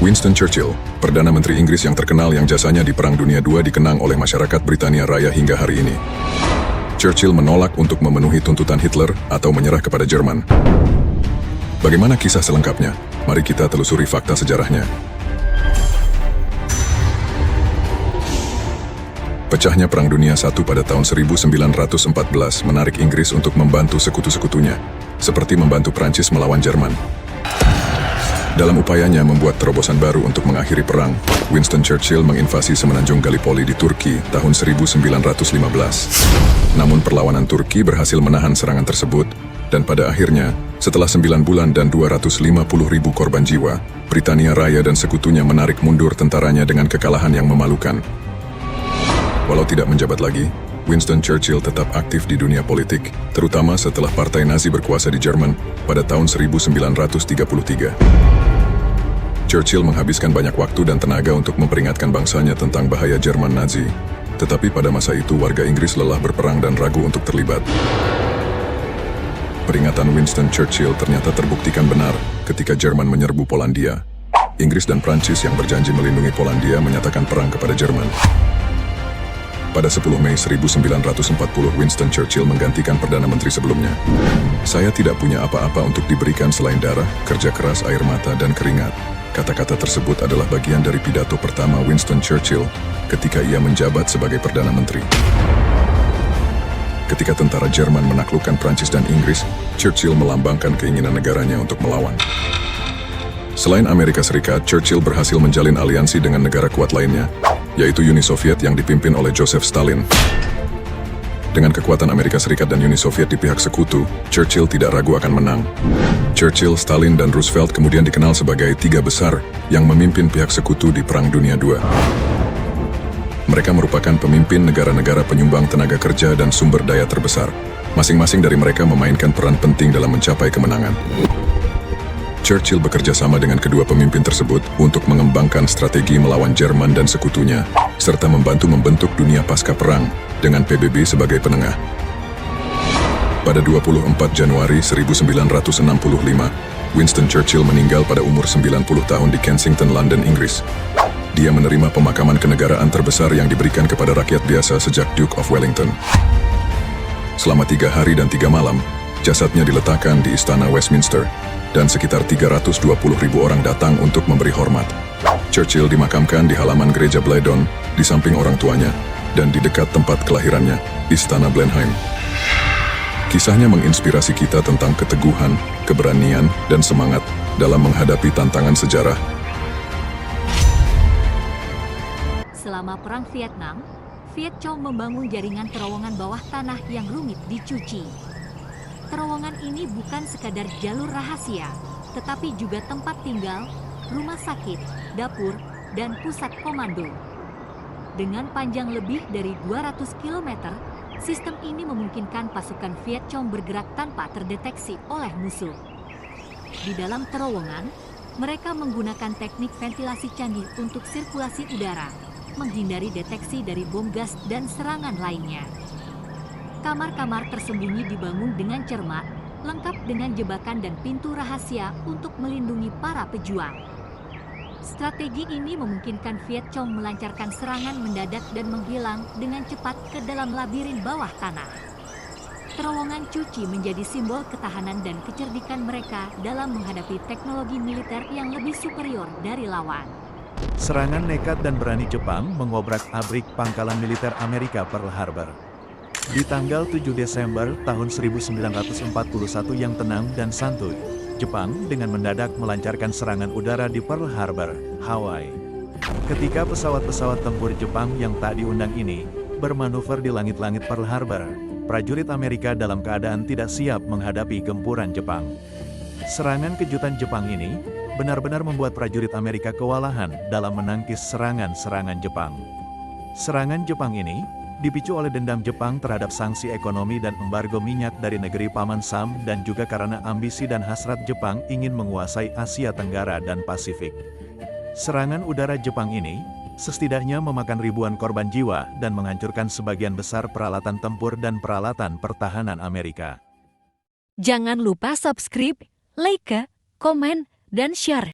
Winston Churchill, Perdana Menteri Inggris yang terkenal yang jasanya di Perang Dunia II dikenang oleh masyarakat Britania Raya hingga hari ini. Churchill menolak untuk memenuhi tuntutan Hitler atau menyerah kepada Jerman. Bagaimana kisah selengkapnya? Mari kita telusuri fakta sejarahnya. Pecahnya Perang Dunia I pada tahun 1914 menarik Inggris untuk membantu sekutu-sekutunya, seperti membantu Prancis melawan Jerman. Dalam upayanya membuat terobosan baru untuk mengakhiri perang, Winston Churchill menginvasi semenanjung Gallipoli di Turki tahun 1915. Namun perlawanan Turki berhasil menahan serangan tersebut, dan pada akhirnya, setelah 9 bulan dan 250.000 korban jiwa, Britania Raya dan sekutunya menarik mundur tentaranya dengan kekalahan yang memalukan. Walau tidak menjabat lagi, Winston Churchill tetap aktif di dunia politik, terutama setelah Partai Nazi berkuasa di Jerman pada tahun 1933. Churchill menghabiskan banyak waktu dan tenaga untuk memperingatkan bangsanya tentang bahaya Jerman Nazi, tetapi pada masa itu warga Inggris lelah berperang dan ragu untuk terlibat. Peringatan Winston Churchill ternyata terbuktikan benar ketika Jerman menyerbu Polandia. Inggris dan Prancis yang berjanji melindungi Polandia menyatakan perang kepada Jerman. Pada 10 Mei 1940, Winston Churchill menggantikan Perdana Menteri sebelumnya. "Saya tidak punya apa-apa untuk diberikan selain darah, kerja keras, air mata, dan keringat." Kata-kata tersebut adalah bagian dari pidato pertama Winston Churchill ketika ia menjabat sebagai Perdana Menteri. Ketika tentara Jerman menaklukkan Prancis dan Inggris, Churchill melambangkan keinginan negaranya untuk melawan. Selain Amerika Serikat, Churchill berhasil menjalin aliansi dengan negara kuat lainnya, yaitu Uni Soviet yang dipimpin oleh Joseph Stalin. Dengan kekuatan Amerika Serikat dan Uni Soviet di pihak sekutu, Churchill tidak ragu akan menang. Churchill, Stalin, dan Roosevelt kemudian dikenal sebagai tiga besar yang memimpin pihak sekutu di Perang Dunia II. Mereka merupakan pemimpin negara-negara penyumbang tenaga kerja dan sumber daya terbesar. Masing-masing dari mereka memainkan peran penting dalam mencapai kemenangan. Churchill bekerja sama dengan kedua pemimpin tersebut untuk mengembangkan strategi melawan Jerman dan sekutunya, serta membantu membentuk dunia pasca perang dengan PBB sebagai penengah. Pada 24 Januari 1965, Winston Churchill meninggal pada umur 90 tahun di Kensington, London, Inggris. Dia menerima pemakaman kenegaraan terbesar yang diberikan kepada rakyat biasa sejak Duke of Wellington. Selama 3 hari dan 3 malam, jasadnya diletakkan di Istana Westminster, dan sekitar 320.000 orang datang untuk memberi hormat. Churchill dimakamkan di halaman gereja Bladon, di samping orang tuanya, dan di dekat tempat kelahirannya, Istana Blenheim. Kisahnya menginspirasi kita tentang keteguhan, keberanian, dan semangat dalam menghadapi tantangan sejarah. Selama Perang Vietnam, Viet Cong membangun jaringan terowongan bawah tanah yang rumit dicuci. Terowongan ini bukan sekadar jalur rahasia, tetapi juga tempat tinggal, rumah sakit, dapur, dan pusat komando. Dengan panjang lebih dari 200 km, sistem ini memungkinkan pasukan Viet Cong bergerak tanpa terdeteksi oleh musuh. Di dalam terowongan, mereka menggunakan teknik ventilasi canggih untuk sirkulasi udara, menghindari deteksi dari bom gas dan serangan lainnya. Kamar-kamar tersembunyi dibangun dengan cermat, lengkap dengan jebakan dan pintu rahasia untuk melindungi para pejuang. Strategi ini memungkinkan Viet Cong melancarkan serangan mendadak dan menghilang dengan cepat ke dalam labirin bawah tanah. Terowongan cuci menjadi simbol ketahanan dan kecerdikan mereka dalam menghadapi teknologi militer yang lebih superior dari lawan. Serangan nekat dan berani Jepang mengobrak-abrik pangkalan militer Amerika Pearl Harbor. Di tanggal 7 Desember tahun 1941 yang tenang dan santuy, Jepang dengan mendadak melancarkan serangan udara di Pearl Harbor, Hawaii. Ketika pesawat-pesawat tempur Jepang yang tak diundang ini bermanuver di langit-langit Pearl Harbor, prajurit Amerika dalam keadaan tidak siap menghadapi gempuran Jepang. Serangan kejutan Jepang ini benar-benar membuat prajurit Amerika kewalahan dalam menangkis serangan-serangan Jepang. Serangan Jepang ini dipicu oleh dendam Jepang terhadap sanksi ekonomi dan embargo minyak dari negeri Paman Sam dan juga karena ambisi dan hasrat Jepang ingin menguasai Asia Tenggara dan Pasifik. Serangan udara Jepang ini setidaknya memakan ribuan korban jiwa dan menghancurkan sebagian besar peralatan tempur dan peralatan pertahanan Amerika. Jangan lupa subscribe, like, komen, dan share.